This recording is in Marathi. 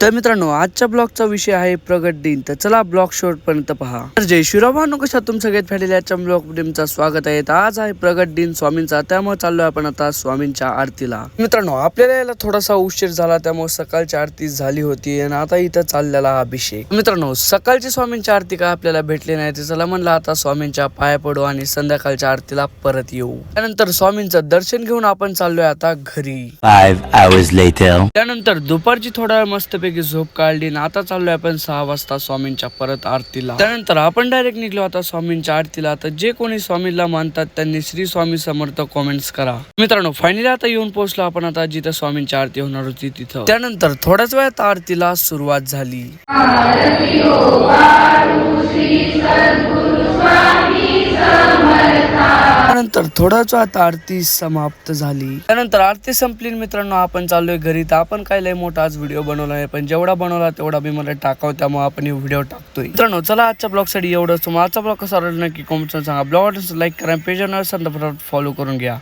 तर मित्रांनो, आजच्या ब्लॉगचा विषय आहे प्रगट दिन. तर चला ब्लॉग शेवटपर्यंत पहा. तर जय शिवराम भावांनो, कशा तुम सगळ्यात फॅमिली आजच्या ब्लॉग मध्ये स्वागत आहे. तर आज आहे प्रगट दिन स्वामींचा, त्यामुळे चाललोय आपण आता स्वामींच्या आरतीला. मित्रांनो, आपल्याला यायला थोडासा उशीर झाला, त्यामुळे सकाळची आरती झाली होती आणि आता इथं चाललेला अभिषेक. मित्रांनो, सकाळची स्वामींची आरती काय आपल्याला भेटली नाही, तर चला म्हणलं आता स्वामींच्या पाया पडू आणि संध्याकाळच्या आरतीला परत येऊ. त्यानंतर स्वामींचं दर्शन घेऊन आपण चाललोय आता घरी. 5 hours later. त्यानंतर दुपारची थोडा वेळ मस्तपैकी झोप काढली आणि आता चाललोय आपण 6 वाजता स्वामींच्या परत आरतीला. त्यानंतर आपण डायरेक्ट निघलो आता स्वामींच्या आरतीला. तर जे कोणी स्वामीला मानतात त्यांनी श्री स्वामी समर्थ कॉमेंट्स करा. मित्रांनो, फायनली आता येऊन पोहोचलो आपण आता जिथं स्वामींची आरती होणार होती तिथं. त्यानंतर थोड्याच वेळात आरतीला सुरुवात झाली. त्यानंतर थोडाच वेळात आरती समाप्त झाली. त्यानंतर आरती संपली. मित्रांनो, आपण चाललोय घरी. तर आपण काय लय मोठा आज व्हिडिओ बनवला आहे, पण जेवढा बनवला तेवढा मी मला टाकाव, त्यामुळे आपण हे व्हिडिओ टाकतोय. मित्रांनो, चला आजच्या ब्लॉग साठी एवढंच. आजचा ब्लॉग कसा वाटला नक्की कमेंट सांगा. ब्लॉग लाईक करा, पेज फॉलो करून घ्या.